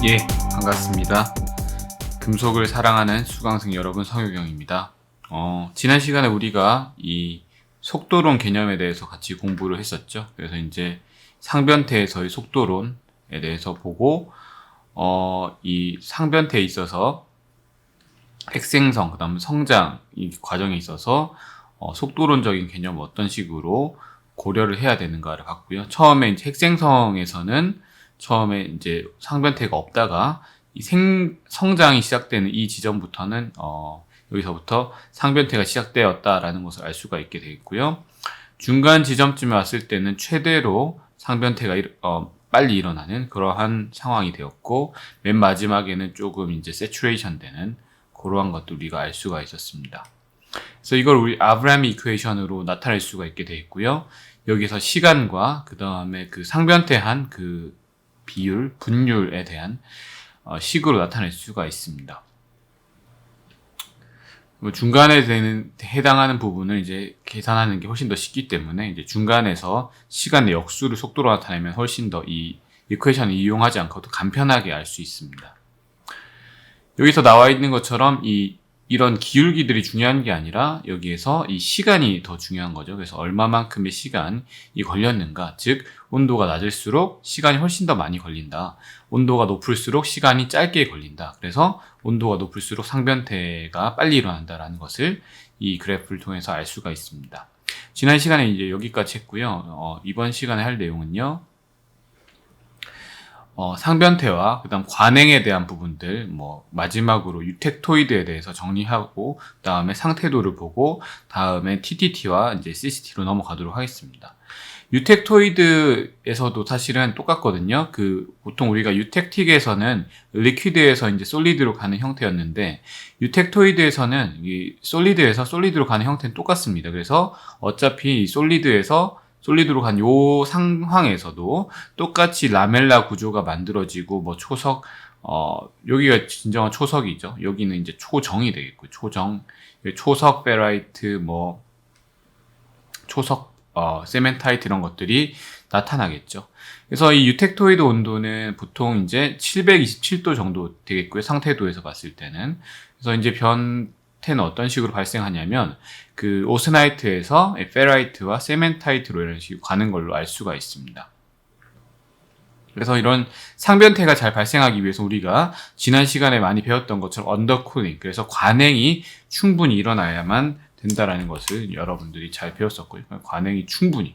예, 반갑습니다. 금속을 사랑하는 수강생 여러분, 성유경입니다. 지난 시간에 우리가 이 속도론 개념에 대해서 같이 공부를 했었죠. 그래서 이제 상변태에서의 속도론에 대해서 보고, 이 상변태에 있어서 핵생성, 그 다음 성장 이 과정에 있어서 속도론적인 개념을 어떤 식으로 고려를 해야 되는가를 봤고요. 처음에 이제 핵생성에서는 처음에 이제 상변태가 없다가 이 성장이 시작되는 이 지점부터는 여기서부터 상변태가 시작되었다라는 것을 알 수가 있게 되겠고요. 중간 지점쯤에 왔을 때는 최대로 상변태가 빨리 일어나는 그러한 상황이 되었고, 맨 마지막에는 조금 이제 세츄레이션 되는 그러한 것도 우리가 알 수가 있었습니다. 그래서 이걸 우리 아브라함 이퀘이션으로 나타낼 수가 있게 되겠고요. 여기서 시간과 그 다음에 그 상변태한 그 비율, 분율에 대한 식으로 나타낼 수가 있습니다. 중간에 해당하는 부분을 이제 계산하는 게 훨씬 더 쉽기 때문에 이제 중간에서 시간의 역수를 속도로 나타내면 훨씬 더 이 이퀘이션을 이용하지 않고도 간편하게 알 수 있습니다. 여기서 나와 있는 것처럼 이런 기울기들이 중요한 게 아니라 여기에서 이 시간이 더 중요한 거죠. 그래서 얼마만큼의 시간이 걸렸는가, 즉 온도가 낮을수록 시간이 훨씬 더 많이 걸린다. 온도가 높을수록 시간이 짧게 걸린다. 그래서 온도가 높을수록 상변태가 빨리 일어난다라는 것을 이 그래프를 통해서 알 수가 있습니다. 지난 시간에 이제 여기까지 했고요. 이번 시간에 할 내용은요. 상변태와 그다음 관행에 대한 부분들, 마지막으로 유택토이드에 대해서 정리하고, 다음에 상태도를 보고, 다음에 TTT와 이제 CCT로 넘어가도록 하겠습니다. 유택토이드에서도 사실은 똑같거든요. 보통 우리가 유택틱에서는 리퀴드에서 이제 솔리드로 가는 형태였는데, 유택토이드에서는 이 솔리드에서 솔리드로 가는 형태는 똑같습니다. 그래서 어차피 이 솔리드로 간 요 상황에서도 똑같이 라멜라 구조가 만들어지고, 초석, 여기가 진정한 초석이죠. 여기는 이제 초정이 되겠고, 초석, 페라이트, 초석, 세멘타이트 이런 것들이 나타나겠죠. 그래서 이 유택토이드 온도는 보통 이제 727도 정도 되겠고요. 상태도에서 봤을 때는. 그래서 이제 변태는 어떤 식으로 발생하냐면, 그 오스나이트에서 페라이트와 세멘타이트로 이런 식으로 가는 걸로 알 수가 있습니다. 그래서 이런 상변태가 잘 발생하기 위해서 우리가 지난 시간에 많이 배웠던 것처럼 언더쿨링, 그래서 관행이 충분히 일어나야만 된다라는 것을 여러분들이 잘 배웠었고요. 관행이 충분히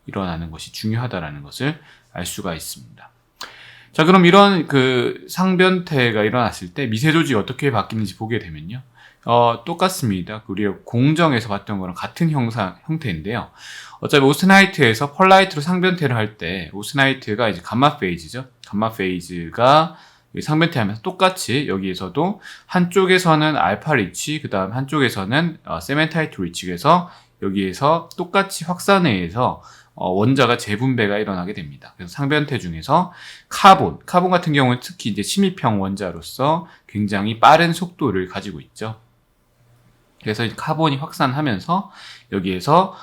일어나는 것이 중요하다라는 것을 알 수가 있습니다. 자, 그럼 이런 그 상변태가 일어났을 때 미세 조직이 어떻게 바뀌는지 보게 되면요. 똑같습니다. 우리가 공정에서 봤던 거랑 같은 형태인데요. 어차피 오스나이트에서 펄라이트로 상변태를 할 때, 오스나이트가 이제 감마 페이즈죠. 감마 페이즈가 상변태 하면서 똑같이 여기에서도 한쪽에서는 알파 리치, 그 다음 한쪽에서는 세멘타이트 리치에서 여기에서 똑같이 확산에 의해서 원자가 재분배가 일어나게 됩니다. 그래서 상변태 중에서 카본 같은 경우는 특히 이제 침입형 원자로서 굉장히 빠른 속도를 가지고 있죠. 그래서 카본이 확산하면서 여기에서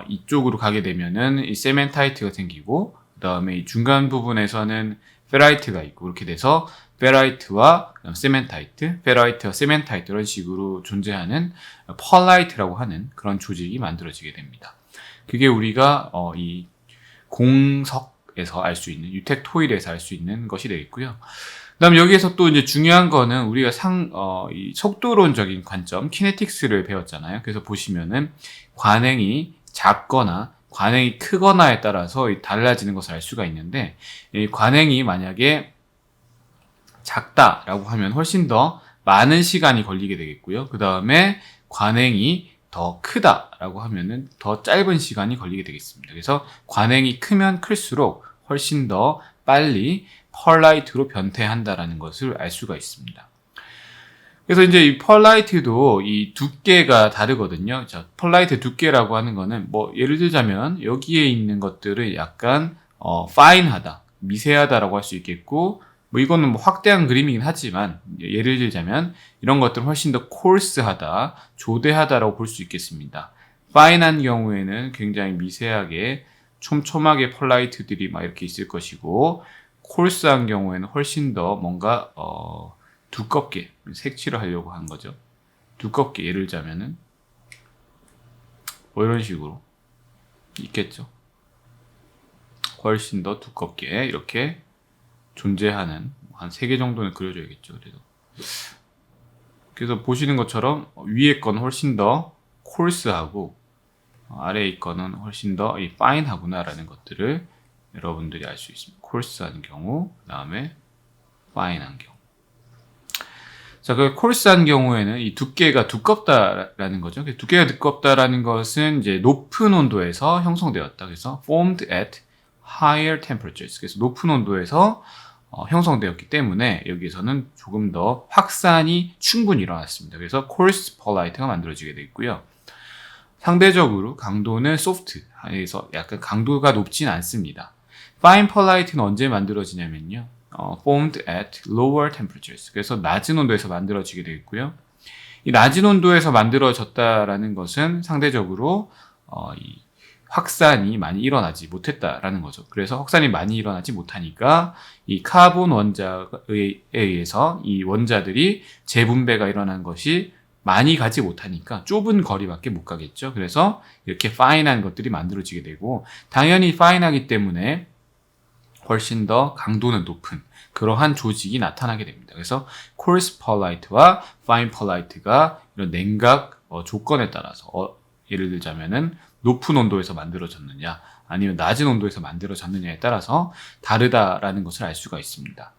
이쪽으로 가게 되면은 이 세멘타이트가 생기고, 그 다음에 이 중간 부분에서는 페라이트가 있고, 이렇게 돼서 페라이트와 세멘타이트, 페라이트와 세멘타이트 이런 식으로 존재하는 펄라이트라고 하는 그런 조직이 만들어지게 됩니다. 그게 우리가 이 공석에서 알 수 있는, 유택토일에서 알 수 있는 것이 되겠고요. 그다음 여기에서 또 이제 중요한 거는 우리가 이 속도론적인 관점, 키네틱스를 배웠잖아요. 그래서 보시면은 관행이 작거나 관행이 크거나에 따라서 달라지는 것을 알 수가 있는데, 이 관행이 만약에 작다라고 하면 훨씬 더 많은 시간이 걸리게 되겠고요. 그 다음에 관행이 더 크다라고 하면은 더 짧은 시간이 걸리게 되겠습니다. 그래서 관행이 크면 클수록 훨씬 더 빨리 펄라이트로 변태한다라는 것을 알 수가 있습니다. 그래서 이제 이 펄라이트도 이 두께가 다르거든요. 자, 펄라이트 두께라고 하는 거는 예를 들자면 여기에 있는 것들을 약간 파인하다, 미세하다라고 할 수 있겠고, 이거는 확대한 그림이긴 하지만 예를 들자면 이런 것들은 훨씬 더 코르스하다, 조대하다라고 볼 수 있겠습니다. 파인한 경우에는 굉장히 미세하게 촘촘하게 펄라이트들이 막 이렇게 있을 것이고, 콜스한 경우에는 훨씬 더 뭔가 두껍게 색칠을 하려고 한 거죠. 두껍게 예를 들자면은 뭐 이런 식으로 있겠죠. 훨씬 더 두껍게 이렇게 존재하는 한 3개 정도는 그려줘야겠죠. 그래서 보시는 것처럼 위에 건 훨씬 더 콜스하고 아래에 거는 훨씬 더 파인하구나라는 것들을 여러분들이 알 수 있습니다. 콜스한 경우, 그 다음에 파인한 경우. 자, 그 콜스한 경우에는 이 두께가 두껍다라는 거죠. 두께가 두껍다라는 것은 이제 높은 온도에서 형성되었다. 그래서 formed at higher temperatures. 그래서 높은 온도에서 형성되었기 때문에 여기에서는 조금 더 확산이 충분히 일어났습니다. 그래서 coarse polite가 만들어지게 되어 있고요. 상대적으로 강도는 soft, 그래서 약간 강도가 높진 않습니다. fine polite는 언제 만들어지냐면요. formed at lower temperatures. 그래서 낮은 온도에서 만들어지게 되어 있고요. 이 낮은 온도에서 만들어졌다라는 것은 상대적으로 이 확산이 많이 일어나지 못했다라는 거죠. 그래서 확산이 많이 일어나지 못하니까 이 카본 원자에 의해서 이 원자들이 재분배가 일어난 것이 많이 가지 못하니까 좁은 거리밖에 못 가겠죠. 그래서 이렇게 파인한 것들이 만들어지게 되고, 당연히 파인하기 때문에 훨씬 더 강도는 높은 그러한 조직이 나타나게 됩니다. 그래서 coarse polite와 fine polite가 이런 냉각 조건에 따라서 예를 들자면은 높은 온도에서 만들어졌느냐 아니면 낮은 온도에서 만들어졌느냐에 따라서 다르다라는 것을 알 수가 있습니다.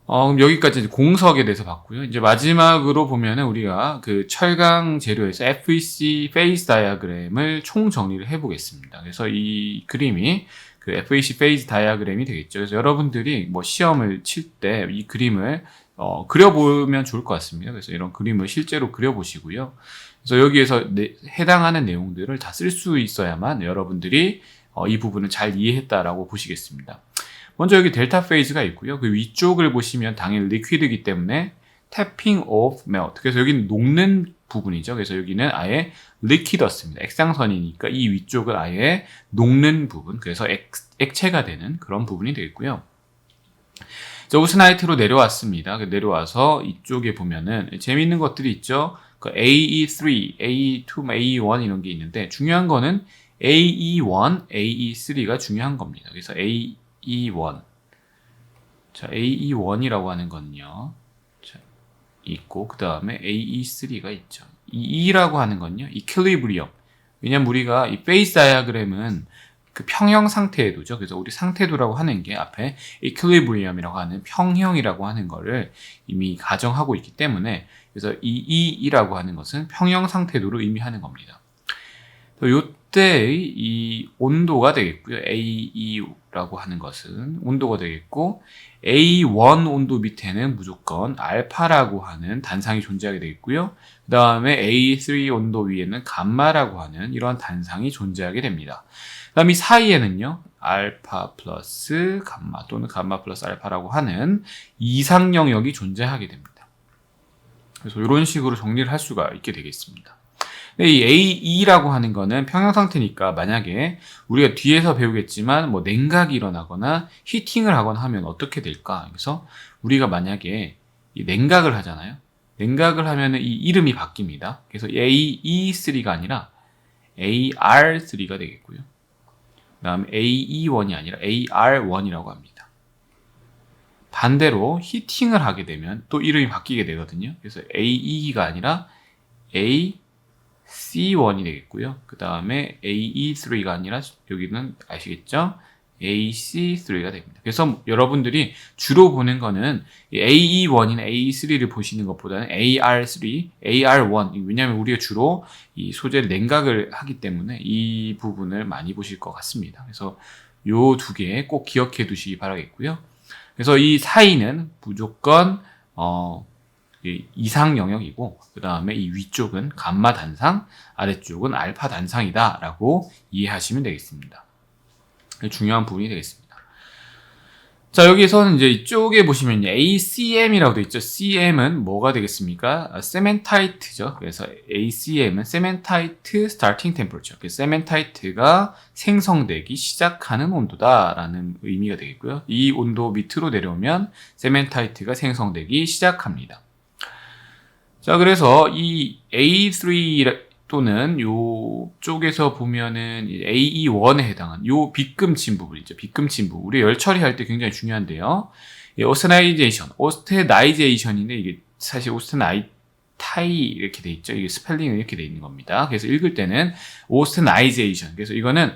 그럼 여기까지 이제 공석에 대해서 봤고요. 이제 마지막으로 보면은 우리가 그 철강 재료에서 FEC 페이즈 다이어그램을 총 정리를 해보겠습니다. 그래서 이 그림이 그 FEC 페이즈 다이어그램이 되겠죠. 그래서 여러분들이 뭐 시험을 칠 때 이 그림을 그려보면 좋을 것 같습니다. 그래서 이런 그림을 실제로 그려보시고요. 그래서 여기에서 해당하는 내용들을 다 쓸 수 있어야만 여러분들이 이 부분을 잘 이해했다라고 보시겠습니다. 먼저 여기 델타 페이즈가 있고요. 그 위쪽을 보시면 당연히 리퀴드이기 때문에 tapping of melt. 그래서 여기는 녹는 부분이죠. 그래서 여기는 아예 리퀴더스입니다. 액상선이니까 이 위쪽을 아예 녹는 부분. 그래서 액체가 되는 그런 부분이 되겠고요. 자, 오스나이트로 내려왔습니다. 내려와서 이쪽에 보면은 재미있는 것들이 있죠. 그 AE3, AE2, AE1 이런 게 있는데 중요한 거는 AE1, AE3가 중요한 겁니다. 그래서 AE1. 자, AE1이라고 하는 건요. 자, 있고 그 다음에 AE3가 있죠. 이 E라고 하는 건요. 이퀄리브리엄. 왜냐면 우리가 이 페이스 다이어그램은 그 평형 상태도죠. 그래서 우리 상태도라고 하는 게 앞에 이퀄리브리엄이라고 하는 평형이라고 하는 거를 이미 가정하고 있기 때문에 그래서 이 E라고 하는 것은 평형 상태도를 의미하는 겁니다. 요때 이 온도가 되겠고요. AE라고 하는 것은 온도가 되겠고 A1 온도 밑에는 무조건 알파라고 하는 단상이 존재하게 되겠고요. 그 다음에 A3 온도 위에는 감마라고 하는 이러한 단상이 존재하게 됩니다. 그 다음 이 사이에는요. 알파 플러스 감마 또는 감마 플러스 알파라고 하는 이상 영역이 존재하게 됩니다. 그래서 이런 식으로 정리를 할 수가 있게 되겠습니다. 이 AE라고 하는 거는 평형 상태니까 만약에 우리가 뒤에서 배우겠지만 뭐 냉각이 일어나거나 히팅을 하거나 하면 어떻게 될까? 그래서 우리가 만약에 이 냉각을 하잖아요. 냉각을 하면은 이 이름이 바뀝니다. 그래서 AE3가 아니라 AR3가 되겠고요. 그 다음에 AE1이 아니라 AR1이라고 합니다. 반대로 히팅을 하게 되면 또 이름이 바뀌게 되거든요. 그래서 AE가 아니라 C1이 되겠고요. 그 다음에 AE3가 아니라 여기는 아시겠죠? AC3가 됩니다. 그래서 여러분들이 주로 보는 거는 AE1이나 AE3를 보시는 것보다는 AR3, AR1. 왜냐하면 우리가 주로 이 소재를 냉각을 하기 때문에 이 부분을 많이 보실 것 같습니다. 그래서 요 두 개 꼭 기억해 두시기 바라겠고요. 그래서 이 사이는 무조건 이상 영역이고 그 다음에 이 위쪽은 감마 단상, 아래쪽은 알파 단상이다 라고 이해하시면 되겠습니다. 중요한 부분이 되겠습니다. 자, 여기서는 이제 이쪽에 보시면 ACM이라고 되어 있죠. CM은 뭐가 되겠습니까? 세멘타이트죠. 그래서 ACM은 세멘타이트 스타팅 템퍼러처. 세멘타이트가 생성되기 시작하는 온도다라는 의미가 되겠고요. 이 온도 밑으로 내려오면 세멘타이트가 생성되기 시작합니다. 자, 그래서 이 A3 또는 요 쪽에서 보면은 AE1에 해당한 요 빗금친 부분이죠. 빗금친 부분. 우리 열 처리할 때 굉장히 중요한데요. 오스테나이제이션인데 이게 사실 오스테나이타이 이렇게 돼 있죠. 이게 스펠링은 이렇게 돼 있는 겁니다. 그래서 읽을 때는 오스테나이제이션. 그래서 이거는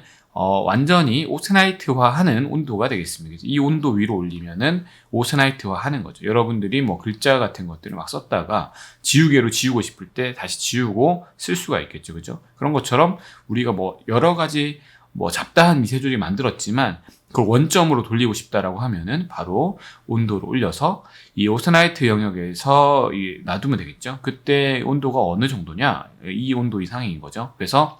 완전히 오스테나이트화하는 온도가 되겠습니다. 그래서 이 온도 위로 올리면은 오스테나이트화하는 거죠. 여러분들이 뭐 글자 같은 것들을 막 썼다가 지우개로 지우고 싶을 때 다시 지우고 쓸 수가 있겠죠, 그죠? 그런 것처럼 우리가 뭐 여러 가지 뭐 잡다한 미세조리 만들었지만 그걸 원점으로 돌리고 싶다라고 하면은 바로 온도를 올려서 이 오스테나이트 영역에서 놔두면 되겠죠. 그때 온도가 어느 정도냐? 이 온도 이상인 거죠. 그래서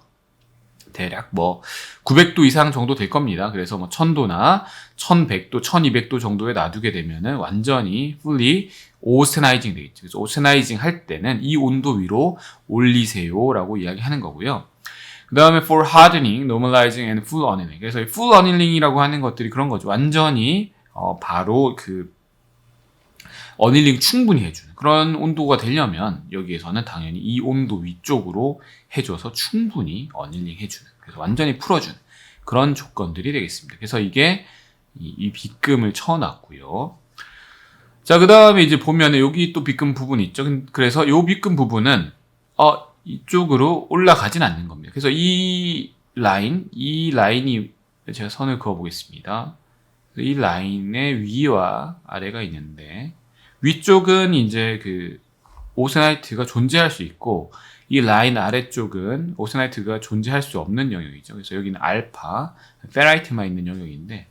대략 뭐 900도 이상 정도 될 겁니다. 그래서 뭐 1000도나 1100도, 1200도 정도에 놔두게 되면은 완전히 fully 오스테나이징 되겠죠. 그래서 오스테나이징 할 때는 이 온도 위로 올리세요라고 이야기하는 거고요. 그 다음에 for hardening, normalizing and full annealing. 그래서 full annealing이라고 하는 것들이 그런 거죠. 완전히 바로 그 어닐링 충분히 해주는 그런 온도가 되려면 여기에서는 당연히 이 온도 위쪽으로 해줘서 충분히 어닐링 해주는, 그래서 완전히 풀어주는 그런 조건들이 되겠습니다. 그래서 이게 이 빗금을 쳐놨고요. 자, 그 다음에 이제 보면 여기 또 빗금 부분이 있죠. 그래서 이 빗금 부분은 이쪽으로 올라가진 않는 겁니다. 그래서 이 라인이 제가 선을 그어 보겠습니다. 이 라인의 위와 아래가 있는데 위쪽은 이제 그 오스테나이트가 존재할 수 있고 이 라인 아래쪽은 오스테나이트가 존재할 수 없는 영역이죠. 그래서 여기는 알파, 페라이트만 있는 영역인데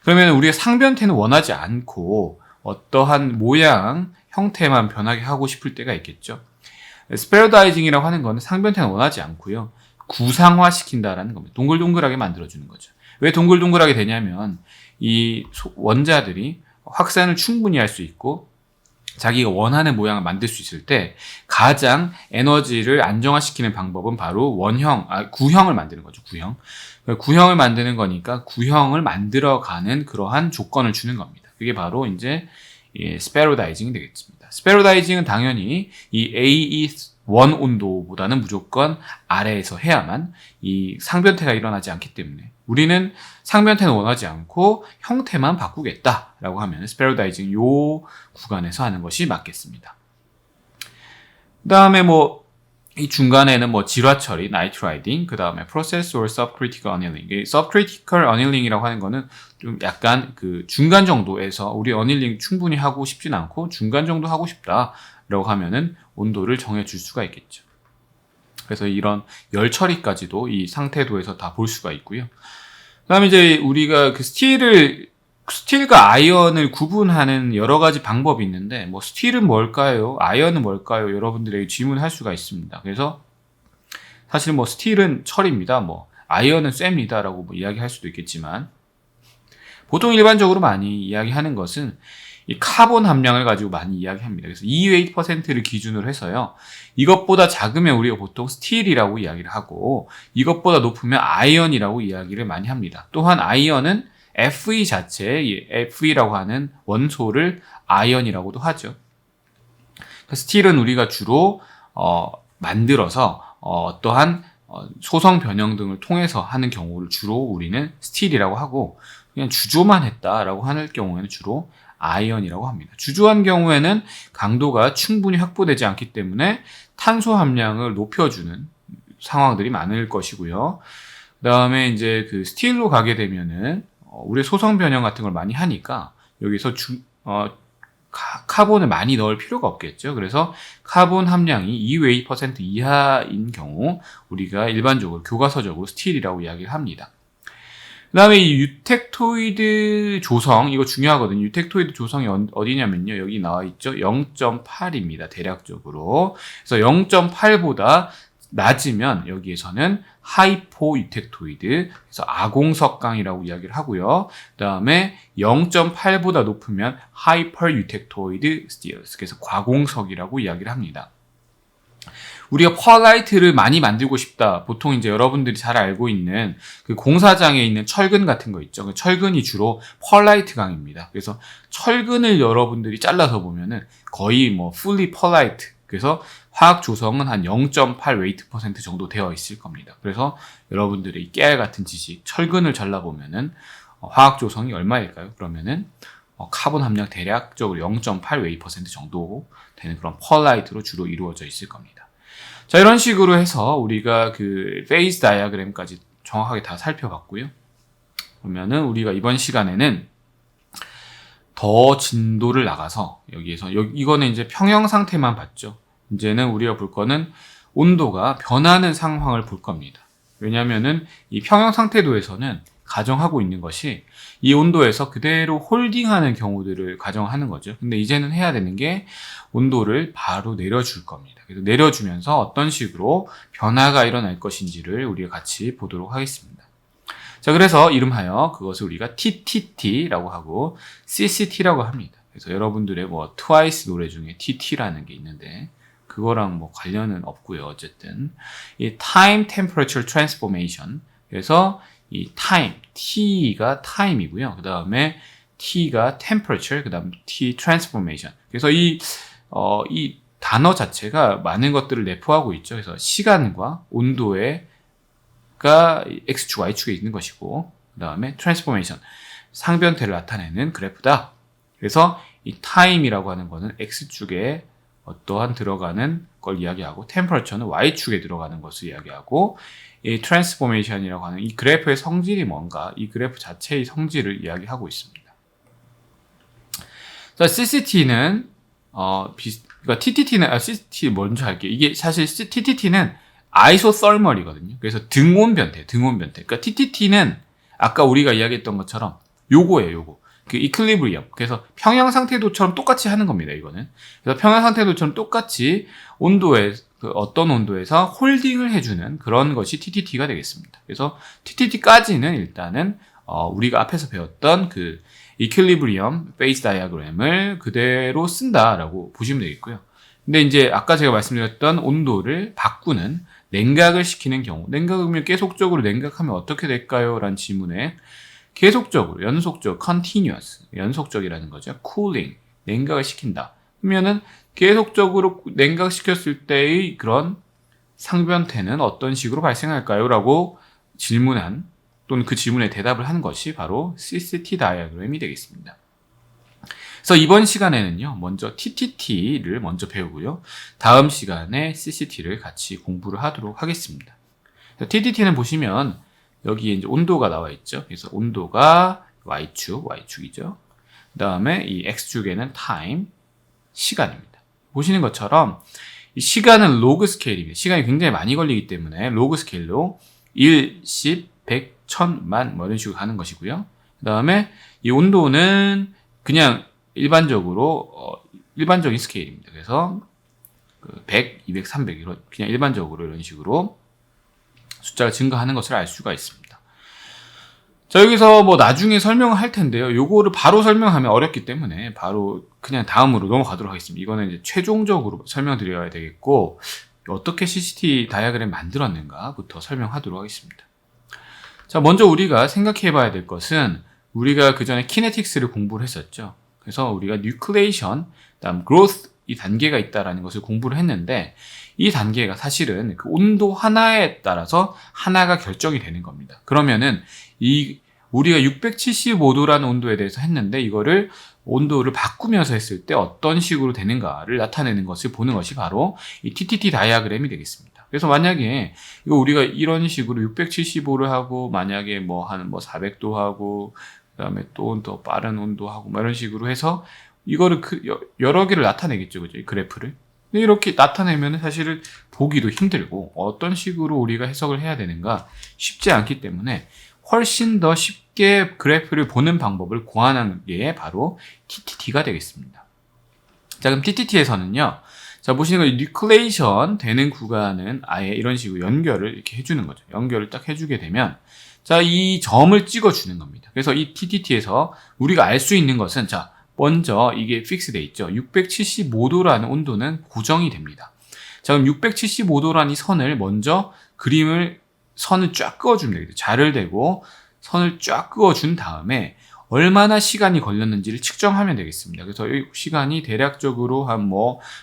그러면 우리가 상변태는 원하지 않고 어떠한 모양, 형태만 변하게 하고 싶을 때가 있겠죠. 스페러다이징이라고 하는 거는 상변태는 원하지 않고요. 구상화시킨다라는 겁니다. 동글동글하게 만들어주는 거죠. 왜 동글동글하게 되냐면 이 원자들이 확산을 충분히 할 수 있고 자기가 원하는 모양을 만들 수 있을 때 가장 에너지를 안정화시키는 방법은 바로 구형을 만드는 거죠. 구형을 만드는 거니까 구형을 만들어가는 그러한 조건을 주는 겁니다. 그게 바로 이제 스페로다이징이 되겠습니다. 스페로다이징은 당연히 이 AE1 온도보다는 무조건 아래에서 해야만 이 상변태가 일어나지 않기 때문에 우리는 상변태는 원하지 않고 형태만 바꾸겠다라고 하면 스페로다이징 요 구간에서 하는 것이 맞겠습니다. 그 다음에 뭐 이 중간에는 뭐 질화 처리, 나이트라이딩, 그 다음에 process or subcritical annealing. subcritical annealing이라고 하는 거는 좀 약간 그 중간 정도에서 우리 annealing 충분히 하고 싶진 않고 중간 정도 하고 싶다라고 하면은 온도를 정해줄 수가 있겠죠. 그래서 이런 열 처리까지도 이 상태도에서 다 볼 수가 있고요. 그 다음에 이제 우리가 그 스틸과 아이언을 구분하는 여러 가지 방법이 있는데, 뭐, 스틸은 뭘까요? 아이언은 뭘까요? 여러분들에게 질문할 수가 있습니다. 그래서, 사실 뭐, 스틸은 철입니다. 뭐, 아이언은 쇠입니다. 라고 뭐 이야기할 수도 있겠지만, 보통 일반적으로 많이 이야기하는 것은, 이 카본 함량을 가지고 많이 이야기합니다. 그래서 EU8%를 기준으로 해서요. 이것보다 작으면 우리가 보통 스틸이라고 이야기를 하고, 이것보다 높으면 아이언이라고 이야기를 많이 합니다. 또한 아이언은 Fe 자체, Fe라고 하는 원소를 아이언이라고도 하죠. 스틸은 우리가 주로 만들어서 어떠한 소성 변형 등을 통해서 하는 경우를 주로 우리는 스틸이라고 하고 그냥 주조만 했다라고 하는 경우에는 주로 아이언이라고 합니다. 주조한 경우에는 강도가 충분히 확보되지 않기 때문에 탄소 함량을 높여주는 상황들이 많을 것이고요. 그 다음에 이제 그 스틸로 가게 되면은 우리 소성 변형 같은 걸 많이 하니까 여기서 카본을 많이 넣을 필요가 없겠죠. 그래서 카본 함량이 EUA% 이하인 경우 우리가 일반적으로 교과서적으로 스틸이라고 이야기를 합니다. 그 다음에 이 유텍토이드 조성, 이거 중요하거든요. 유텍토이드 조성이 어디냐면요. 여기 나와 있죠. 0.8입니다. 대략적으로. 그래서 0.8보다 낮으면 여기에서는 하이포 유텍토이드, 그래서 아공석강이라고 이야기를 하고요. 그 다음에 0.8보다 높으면 하이퍼 유텍토이드 스티어스, 그래서 과공석이라고 이야기를 합니다. 우리가 펄라이트를 많이 만들고 싶다. 보통 이제 여러분들이 잘 알고 있는 그 공사장에 있는 철근 같은 거 있죠. 그 철근이 주로 펄라이트 강입니다. 그래서 철근을 여러분들이 잘라서 보면은 거의 뭐 fully 펄라이트. 그래서 화학 조성은 한 0.8 웨이트 퍼센트 정도 되어 있을 겁니다. 그래서 여러분들의 깨알 같은 지식, 철근을 잘라보면은 화학 조성이 얼마일까요? 그러면은 카본 함량 대략적으로 0.8 웨이트 퍼센트 정도 되는 그런 펄라이트로 주로 이루어져 있을 겁니다. 자, 이런 식으로 해서 우리가 그 페이즈 다이어그램까지 정확하게 다 살펴봤고요. 그러면은 우리가 이번 시간에는 더 진도를 나가서 여기에서 이거는 이제 평형 상태만 봤죠. 이제는 우리가 볼 거는 온도가 변하는 상황을 볼 겁니다. 왜냐하면은 이 평형 상태도에서는 가정하고 있는 것이 이 온도에서 그대로 홀딩하는 경우들을 가정하는 거죠. 근데 이제는 해야 되는 게 온도를 바로 내려줄 겁니다. 그래서 내려주면서 어떤 식으로 변화가 일어날 것인지를 우리가 같이 보도록 하겠습니다. 자, 그래서 이름하여 그것을 우리가 TTT라고 하고 CCT라고 합니다. 그래서 여러분들의 뭐 트와이스 노래 중에 TT라는 게 있는데 그거랑 뭐 관련은 없고요. 어쨌든 이 Time Temperature Transformation, 그래서 이 time, T가 time이고요. 그 다음에 T가 temperature, 그 다음 T transformation. 그래서 이 단어 자체가 많은 것들을 내포하고 있죠. 그래서 시간과 온도가 X축, Y축에 있는 것이고, 그 다음에 transformation, 상변태를 나타내는 그래프다. 그래서 이 time이라고 하는 거는 X축에 어떠한 들어가는 걸 이야기하고, temperature는 Y축에 들어가는 것을 이야기하고, 이 트랜스포메이션이라고 하는 이 그래프의 성질이 뭔가, 이 그래프 자체의 성질을 이야기하고 있습니다. 자, CCT는 그러니까 TTT는 CCT 먼저 할게요. 이게 사실 TTT는 아이소설멀이거든요. 그래서 등온 변태. 그러니까 TTT는 아까 우리가 이야기했던 것처럼 요거예요, 요거. 그 이퀄리브리엄. 그래서 평형 상태도처럼 똑같이 하는 겁니다, 이거는. 그래서 평형 상태도처럼 똑같이 어떤 온도에서 홀딩을 해주는 그런 것이 TTT가 되겠습니다. 그래서 TTT까지는 일단은 우리가 앞에서 배웠던 그 이퀄리브리엄 페이스 다이어그램을 그대로 쓴다라고 보시면 되겠고요. 근데 이제 아까 제가 말씀드렸던 온도를 바꾸는 냉각을 시키는 경우, 냉각이면 계속적으로 냉각하면 어떻게 될까요? 라는 질문에 계속적으로, continuous, 연속적이라는 거죠. cooling, 냉각을 시킨다. 그러면은 계속적으로 냉각시켰을 때의 그런 상변태는 어떤 식으로 발생할까요? 라고 질문한, 또는 그 질문에 대답을 한 것이 바로 CCT 다이어그램이 되겠습니다. 그래서 이번 시간에는요, 먼저 TTT를 먼저 배우고요. 다음 시간에 CCT를 같이 공부를 하도록 하겠습니다. TTT는 보시면 여기에 이제 온도가 나와 있죠. 그래서 온도가 Y축이죠. 그 다음에 이 X축에는 time, 시간입니다. 보시는 것처럼 이 시간은 로그 스케일입니다. 시간이 굉장히 많이 걸리기 때문에 로그 스케일로 1, 10, 100, 1000만 뭐 이런 식으로 가는 것이고요. 그 다음에 이 온도는 그냥 일반적인 스케일입니다. 그래서 100, 200, 300 이런 그냥 일반적으로 이런 식으로 숫자가 증가하는 것을 알 수가 있습니다. 자, 여기서 뭐 나중에 설명을 할 텐데요. 요거를 바로 설명하면 어렵기 때문에 바로 그냥 다음으로 넘어가도록 하겠습니다. 이거는 이제 최종적으로 설명드려야 되겠고, 어떻게 CCT 다이어그램 만들었는가부터 설명하도록 하겠습니다. 자, 먼저 우리가 생각해 봐야 될 것은 우리가 그 전에 키네틱스를 공부를 했었죠. 그래서 우리가 뉴클레이션, 그다음 그로스 이 단계가 있다라는 것을 공부를 했는데, 이 단계가 사실은 그 온도 하나에 따라서 하나가 결정이 되는 겁니다. 그러면은 우리가 675도라는 온도에 대해서 했는데, 이거를 온도를 바꾸면서 했을 때 어떤 식으로 되는가를 나타내는 것을 보는 것이 바로 이 TTT 다이어그램이 되겠습니다. 그래서 만약에 이거 우리가 이런 식으로 675를 하고, 만약에 한 400도 하고, 그다음에 또 더 빠른 온도 하고 이런 식으로 해서 이거를 여러 개를 나타내겠죠, 그죠? 이 그래프를. 근데 이렇게 나타내면 사실은 보기도 힘들고, 어떤 식으로 우리가 해석을 해야 되는가 쉽지 않기 때문에 훨씬 더 쉽게 그래프를 보는 방법을 고안한 게 바로 TTT가 되겠습니다. 자, 그럼 TTT에서는요, 자, 보시는 거 뉴클레이션 되는 구간은 아예 이런 식으로 연결을 이렇게 해주는 거죠. 연결을 딱 해주게 되면, 자, 이 점을 찍어주는 겁니다. 그래서 이 TTT에서 우리가 알 수 있는 것은, 자, 먼저 이게 픽스돼 있죠. 675도라는 온도는 고정이 됩니다. 자, 그럼 675도라는 이 선을 먼저 선을 쫙 그어주면 되겠죠. 자를 대고 선을 쫙 그어준 다음에 얼마나 시간이 걸렸는지를 측정하면 되겠습니다. 그래서 이 시간이 대략적으로 한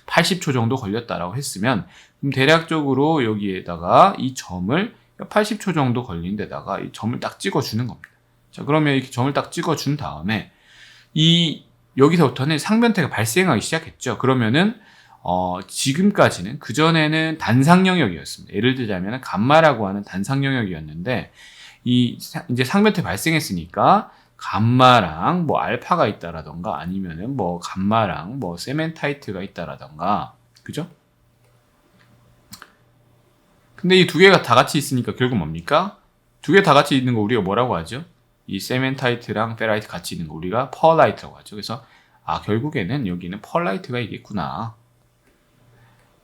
80초 정도 걸렸다라고 했으면, 그럼 대략적으로 여기에다가 이 점을 80초 정도 걸린 데다가 이 점을 딱 찍어주는 겁니다. 자, 그러면 이렇게 점을 딱 찍어준 다음에 여기서부터는 상변태가 발생하기 시작했죠. 그러면은 지금까지는, 그전에는 단상 영역이었습니다. 예를 들자면 감마라고 하는 단상 영역이었는데, 이제 상변태 발생했으니까 감마랑 알파가 있다라던가 아니면은 감마랑 세멘타이트가 있다라던가, 그죠? 근데 이 두 개가 다 같이 있으니까 결국 뭡니까? 두 개 다 같이 있는 거 우리가 뭐라고 하죠? 이 세멘타이트랑 페라이트 같이 있는 거 우리가 펄라이트라고 하죠. 그래서 결국에는 여기는 펄라이트가 있겠구나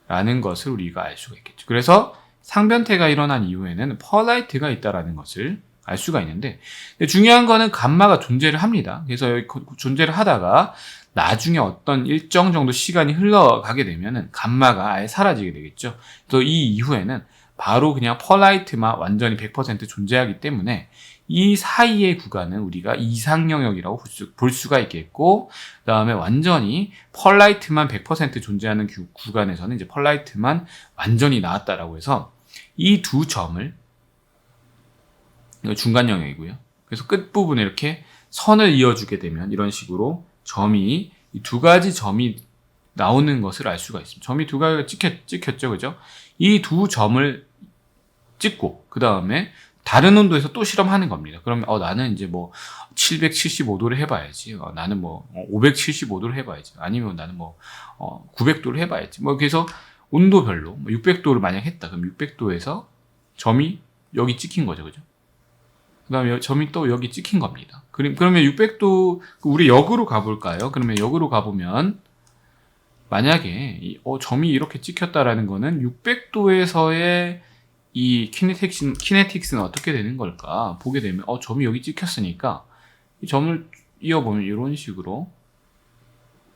라는 것을 우리가 알 수가 있겠죠. 그래서 상변태가 일어난 이후에는 펄라이트가 있다라는 것을 알 수가 있는데, 중요한 거는 감마가 존재를 합니다. 그래서 여기 존재를 하다가 나중에 어떤 일정 정도 시간이 흘러가게 되면은 감마가 아예 사라지게 되겠죠. 또 이 이후에는 바로 그냥 펄라이트만 완전히 100% 존재하기 때문에 이 사이의 구간은 우리가 이상 영역이라고 볼 수가 있겠고, 그 다음에 완전히 펄라이트만 100% 존재하는 구간에서는 이제 펄라이트만 완전히 나왔다라고 해서 이 두 점을, 중간 영역이고요. 그래서 끝부분에 이렇게 선을 이어주게 되면 이런 식으로 이 두 가지 점이 나오는 것을 알 수가 있습니다. 점이 두 가지가 찍혔죠, 그죠? 이 두 점을 찍고 그 다음에 다른 온도에서 또 실험하는 겁니다. 그러면 나는 이제 775도를 해봐야지. 나는 575도를 해봐야지. 아니면 나는 900도를 해봐야지. 그래서 온도별로 600도를 만약 했다. 그럼 600도에서 점이 여기 찍힌 거죠, 그죠? 그 다음에 점이 또 여기 찍힌 겁니다. 그러면 600도, 우리 역으로 가볼까요? 그러면 역으로 가보면, 만약에, 점이 이렇게 찍혔다라는 거는 600도에서의 이 키네틱스는 어떻게 되는 걸까? 보게 되면, 점이 여기 찍혔으니까, 이 점을 이어보면 이런 식으로,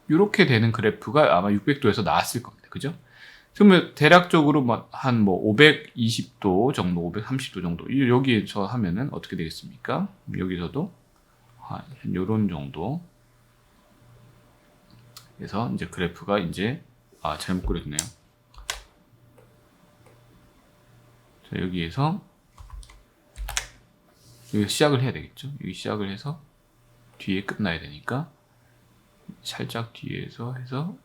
이렇게 되는 그래프가 아마 600도에서 나왔을 겁니다. 그죠? 그러면 대략적으로 한 520도 정도, 530도 정도 여기에서 하면은 어떻게 되겠습니까? 여기서도 한 요런 정도. 그래서 이제 그래프가 이제 잘못 그렸네요. 자, 여기에서 여기 시작을 해야 되겠죠? 여기 시작을 해서 뒤에 끝나야 되니까 살짝 뒤에서 해서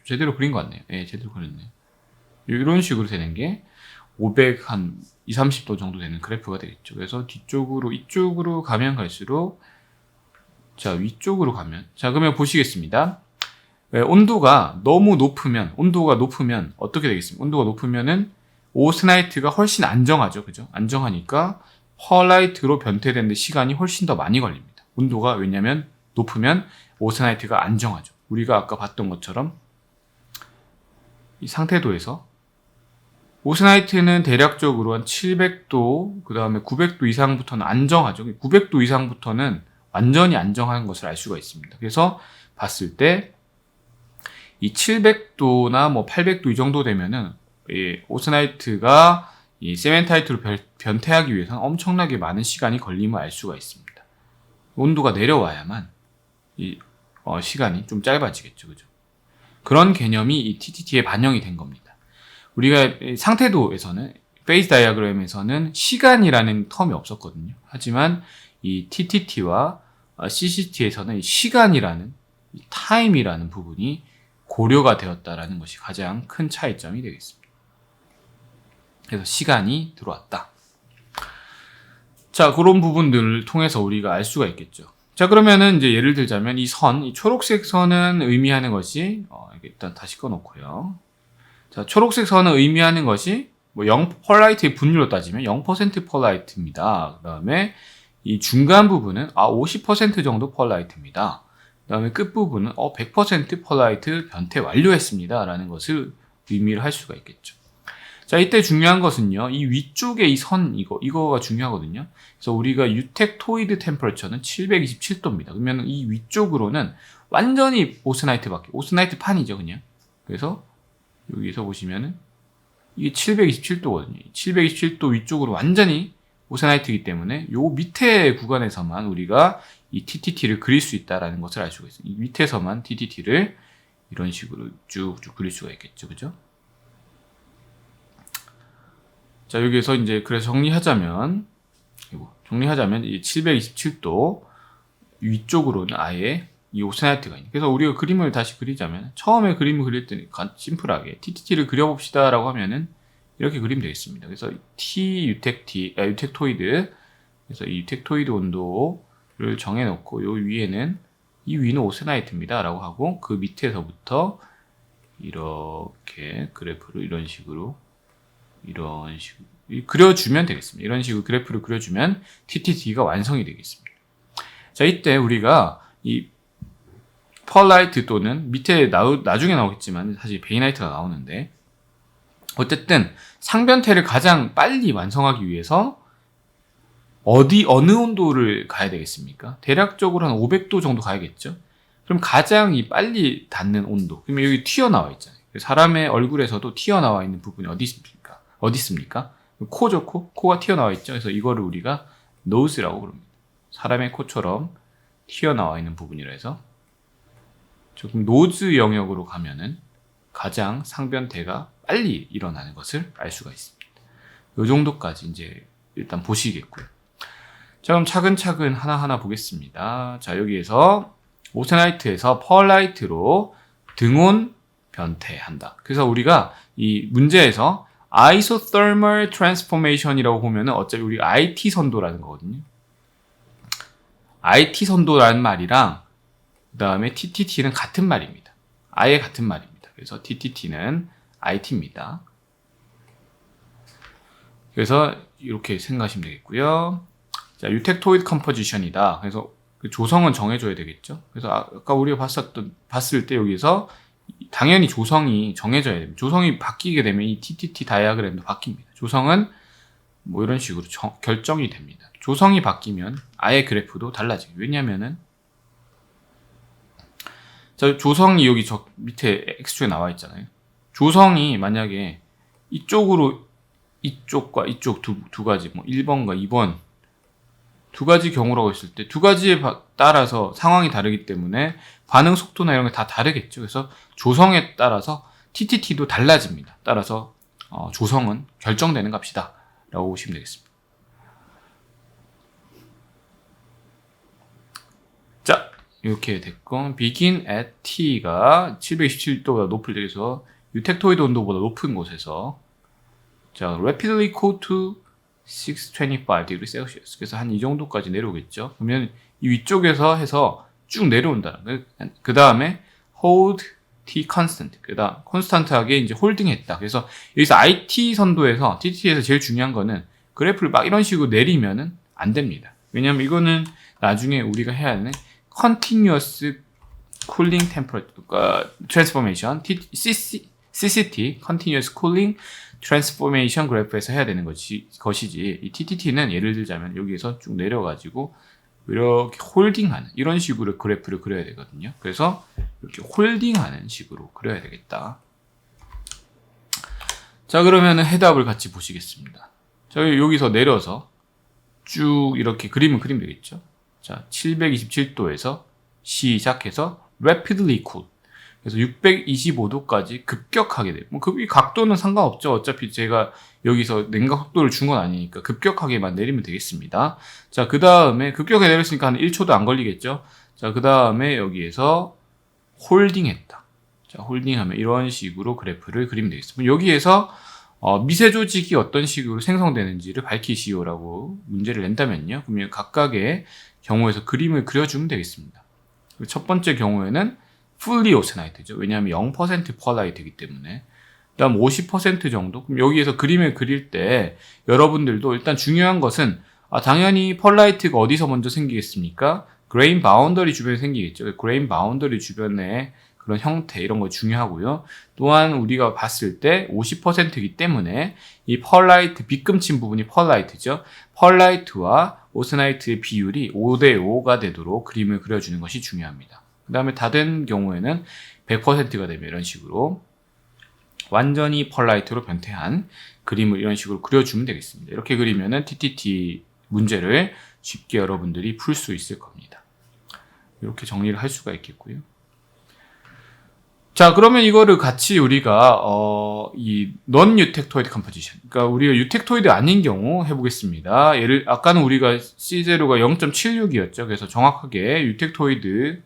제대로 그린 것 같네요. 예, 제대로 그렸네요. 이런 식으로 되는 게 500 한 20-30도 정도 되는 그래프가 되겠죠. 그래서 이쪽으로 가면 갈수록, 자, 위쪽으로 가면, 자, 그러면 보시겠습니다. 온도가 높으면 어떻게 되겠습니까? 온도가 높으면은 오스나이트가 훨씬 안정하죠. 그죠? 안정하니까 펄라이트로 변태되는데 시간이 훨씬 더 많이 걸립니다. 온도가, 왜냐면 높으면 오스나이트가 안정하죠. 우리가 아까 봤던 것처럼 이 상태도에서 오스나이트는 대략적으로 한 700도, 그 다음에 900도 이상부터는 안정하죠. 900도 이상부터는 완전히 안정한 것을 알 수가 있습니다. 그래서 봤을 때 이 700도나 800도 이 정도 되면은 이 오스나이트가 이 세멘타이트로 변태하기 위해서는 엄청나게 많은 시간이 걸림을 알 수가 있습니다. 온도가 내려와야만 이 시간이 좀 짧아지겠죠, 그죠? 그런 개념이 이 TTT에 반영이 된 겁니다. 우리가 상태도에서는, 페이즈 다이어그램에서는 시간이라는 텀이 없었거든요. 하지만 이 TTT와 CCT에서는 시간이라는, 타임이라는 부분이 고려가 되었다라는 것이 가장 큰 차이점이 되겠습니다. 그래서 시간이 들어왔다. 자, 그런 부분들을 통해서 우리가 알 수가 있겠죠. 자, 그러면은 이제 예를 들자면 이 초록색 선은 의미하는 것이, 일단 다시 꺼놓고요. 자, 초록색 선은 의미하는 것이 펄라이트의 분율로 따지면 0% 펄라이트입니다. 그 다음에 이 중간 부분은 50% 정도 펄라이트입니다. 그다음에 끝부분은 100% 펄라이트 변태 완료했습니다 라는 것을 의미를 할 수가 있겠죠. 자, 이때 중요한 것은요, 이 위쪽에 이 선, 이거가 중요하거든요. 그래서 우리가 유텍토이드 템퍼러처는 727도입니다. 그러면 이 위쪽으로는 완전히 오스나이트 판이죠, 그냥. 그래서 여기서 보시면은 이게 727도거든요. 727도 위쪽으로 완전히 오스나이트이기 때문에 요 밑에 구간에서만 우리가 이 TTT를 그릴 수 있다라는 것을 알 수가 있어요. 이 밑에서만 TTT를 이런 식으로 쭉쭉 그릴 수가 있겠죠, 그죠? 자, 여기에서 이제 그래서 정리하자면 이 727도 위쪽으로는 아예 이 오스나이트가 있는. 그래서 우리가 그림을 다시 그리자면 처음에 그림을 그릴 때는 심플하게 TTT를 그려봅시다라고 하면은 이렇게 그리면 되겠습니다. 그래서 유텍토이드. 그래서 이 유텍토이드 온도를 정해놓고 요 위에는 이 위는 오스나이트입니다라고 하고 그 밑에서부터 이렇게 그래프를 이런 식으로 그려주면 되겠습니다. 이런 식으로 그래프를 그려주면 TTT가 완성이 되겠습니다. 자, 이때 우리가 이 펄라이트 또는 밑에 나중에 나오겠지만 사실 베이나이트가 나오는데 어쨌든 상변태를 가장 빨리 완성하기 위해서 어느 온도를 가야 되겠습니까? 대략적으로 한 500도 정도 가야겠죠? 그럼 가장 이 빨리 닿는 온도. 그러면 여기 튀어나와 있잖아요. 사람의 얼굴에서도 튀어나와 있는 부분이 어디 있습니까? 코죠, 코? 코가 튀어나와 있죠? 그래서 이거를 우리가 nose라고 부릅니다. 사람의 코처럼 튀어나와 있는 부분이라 해서 조금 노즈 영역으로 가면은 가장 상변태가 빨리 일어나는 것을 알 수가 있습니다. 이 정도까지 이제 일단 보시겠고요. 자, 그럼 차근차근 하나하나 보겠습니다. 자, 여기에서 오스나이트에서 펄라이트로 등온 변태한다. 그래서 우리가 이 문제에서 isothermal transformation이라고 보면은 어차피 우리가 IT 선도라는 거거든요. IT 선도라는 말이랑 그 다음에 TTT는 같은 말입니다. 아예 같은 말입니다. 그래서 TTT는 IT입니다. 그래서 이렇게 생각하시면 되겠고요. 자, 유텍토이드 컴포지션이다. 그래서 그 조성은 정해줘야 되겠죠. 그래서 아까 우리가 봤을 때 여기서 당연히 조성이 정해져야 됩니다. 조성이 바뀌게 되면 이 TTT 다이아그램도 바뀝니다. 조성은 뭐 이런 식으로 결정이 됩니다. 조성이 바뀌면 아예 그래프도 달라져요. 왜냐면은 자, 조성이 여기 저 밑에 X축에 나와 있잖아요. 조성이 만약에 이쪽과 이쪽 두 가지, 뭐 1번과 2번 두 가지 경우라고 했을 때 두 가지에 따라서 상황이 다르기 때문에 반응 속도나 이런 게 다 다르겠죠. 그래서 조성에 따라서 TTT도 달라집니다. 따라서 조성은 결정되는 값이다 라고 보시면 되겠습니다. 자, 이렇게 됐고 begin at T가 727도보다 높을 때에서 유텍토이드 온도보다 높은 곳에서 자, rapidly cool to 625 degrees Celsius. 그래서 한 이 정도까지 내려오겠죠. 그러면 이 위쪽에서 해서 쭉 내려온다. 그 다음에 hold T constant. 그다음 콘스탄트하게 이제 홀딩했다. 그래서 여기서 IT 선도에서 TT에서 제일 중요한 거는 그래프를 막 이런 식으로 내리면은 안 됩니다. 왜냐면 이거는 나중에 우리가 해야 하는 continuous cooling temperature transformation CCT continuous cooling 트랜스포메이션 그래프에서 해야 되는 것이지 이 TTT는 예를 들자면 여기에서 쭉 내려가지고 이렇게 홀딩하는 이런 식으로 그래프를 그려야 되거든요. 그래서 이렇게 홀딩하는 식으로 그려야 되겠다. 자, 그러면 해답을 같이 보시겠습니다. 자, 여기서 내려서 쭉 이렇게 그리면 되겠죠. 자, 727도에서 시작해서 rapidly cool. 그래서 625도까지 급격하게 돼요. 뭐, 이 각도는 상관없죠. 어차피 제가 여기서 냉각 속도를 준 건 아니니까 급격하게만 내리면 되겠습니다. 자, 그 다음에 급격하게 내렸으니까 한 1초도 안 걸리겠죠. 자, 그 다음에 여기에서 홀딩했다. 자, 홀딩하면 이런 식으로 그래프를 그리면 되겠습니다. 여기에서 미세 조직이 어떤 식으로 생성되는지를 밝히시오라고 문제를 낸다면요. 그러면 각각의 경우에서 그림을 그려주면 되겠습니다. 첫 번째 경우에는 fully oceanite죠. 왜냐하면 0% 펄라이트이기 때문에. 그다음 50% 정도. 그럼 여기에서 그림을 그릴 때 여러분들도 일단 중요한 것은 당연히 펄라이트가 어디서 먼저 생기겠습니까? 그레인 바운더리 주변에 생기겠죠. 그레인 바운더리 주변에 그런 형태 이런 거 중요하고요. 또한 우리가 봤을 때 50%이기 때문에 이 펄라이트 빗금친 부분이 펄라이트죠. 펄라이트와 오스나이트의 비율이 5대5가 되도록 그림을 그려주는 것이 중요합니다. 그 다음에 다른 경우에는 100%가 되면 이런 식으로 완전히 펄라이트로 변태한 그림을 이런 식으로 그려주면 되겠습니다. 이렇게 그리면은 TTT 문제를 쉽게 여러분들이 풀 수 있을 겁니다. 이렇게 정리를 할 수가 있겠고요. 자, 그러면 이거를 같이 우리가 이 non-eutectoid composition, 그러니까 우리가 유텍토이드 아닌 경우 해보겠습니다. 아까는 우리가 C0가 0.76이었죠. 그래서 정확하게 유텍토이드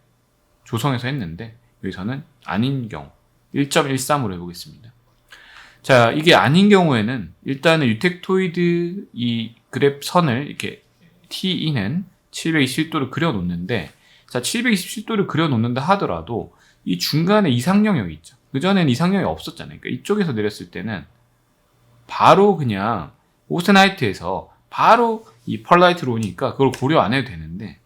조성해서 했는데 여기서는 아닌 경우 1.13으로 해보겠습니다. 자, 이게 아닌 경우에는 일단은 유텍토이드 이 그래프 선을 이렇게 T는 727도를 그려놓는데, 자, 727도를 그려놓는다 하더라도 이 중간에 이상 영역이 있죠. 그전에는 이상 영역이 없었잖아요. 그러니까 이쪽에서 내렸을 때는 바로 그냥 오스나이트에서 바로 이 펄라이트로 오니까 그걸 고려 안 해도 되는데,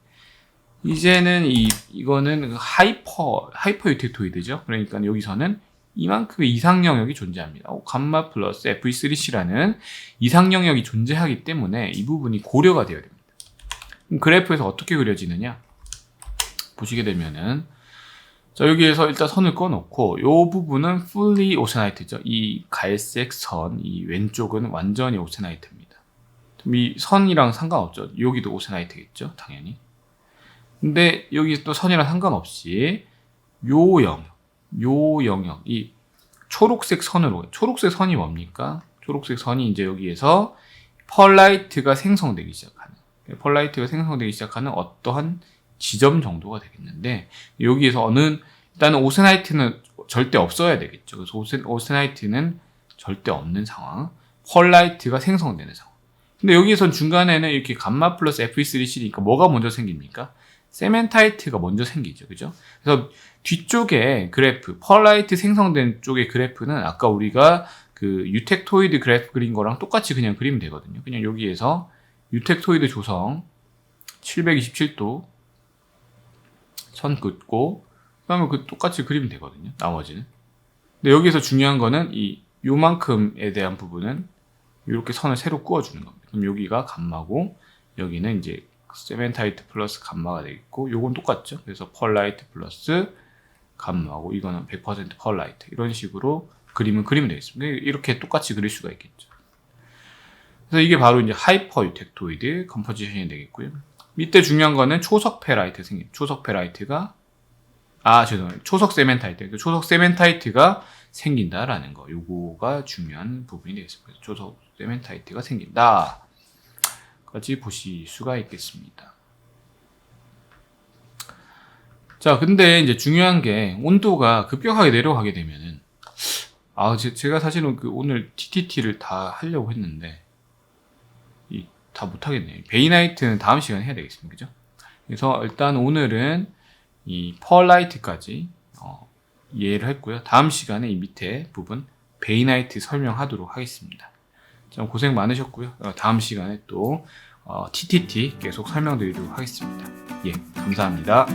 이제는 이거는 하이퍼 유텍토이드죠. 그러니까 여기서는 이만큼의 이상 영역이 존재합니다. 감마 플러스 FE3C라는 이상 영역이 존재하기 때문에 이 부분이 고려가 되어야 됩니다. 그럼 그래프에서 어떻게 그려지느냐? 보시게 되면은, 자, 여기에서 일단 선을 꺼놓고, 요 부분은 fully osenite죠. 이 갈색 선, 이 왼쪽은 완전히 osenite입니다. 이 선이랑 상관없죠. 여기도 osenite겠죠, 당연히. 근데 여기 또 선이랑 상관없이 요 영역, 이 초록색 선으로, 초록색 선이 뭡니까? 초록색 선이 이제 여기에서 펄라이트가 생성되기 시작하는 어떠한 지점 정도가 되겠는데, 여기에서 일단은 오스나이트는 절대 없어야 되겠죠. 그래서 오스나이트는 절대 없는 상황, 펄라이트가 생성되는 상황. 근데 여기에선 중간에는 이렇게 감마 플러스 FE3C니까 뭐가 먼저 생깁니까? 세멘타이트가 먼저 생기죠. 그죠? 그래서 뒤쪽에 그래프, 펄라이트 생성된 쪽의 그래프는 아까 우리가 그 유텍토이드 그래프 그린 거랑 똑같이 그냥 그리면 되거든요. 그냥 여기에서 유텍토이드 조성 727도 선 긋고 그다음에 똑같이 그리면 되거든요. 나머지는. 근데 여기서 중요한 거는 요만큼에 대한 부분은 이렇게 선을 새로 그어주는 겁니다. 그럼 여기가 감마고 여기는 이제 세멘타이트 플러스 감마가 되겠고, 요건 똑같죠. 그래서 펄라이트 플러스 감마고, 이거는 100% 펄라이트. 이런 식으로 그리면 되겠습니다. 이렇게 똑같이 그릴 수가 있겠죠. 그래서 이게 바로 이제 하이퍼 유텍토이드 컴포지션이 되겠고요. 밑에 중요한 거는 초석 페라이트 초석 세멘타이트. 초석 세멘타이트가 생긴다라는 거. 요거가 중요한 부분이 되겠습니다. 초석 세멘타이트가 생긴다. 까지 보실 수가 있겠습니다. 자, 근데 이제 중요한 게 온도가 급격하게 내려가게 되면은, 제가 사실은 오늘 TTT를 다 하려고 했는데, 다 못하겠네요. 베이나이트는 다음 시간에 해야 되겠습니다. 그죠? 그래서 일단 오늘은 이 펄라이트까지 이해를 했고요. 다음 시간에 이 밑에 부분 베이나이트 설명하도록 하겠습니다. 좀 고생 많으셨고요. 다음 시간에 또 TTT 계속 설명드리도록 하겠습니다. 예, 감사합니다.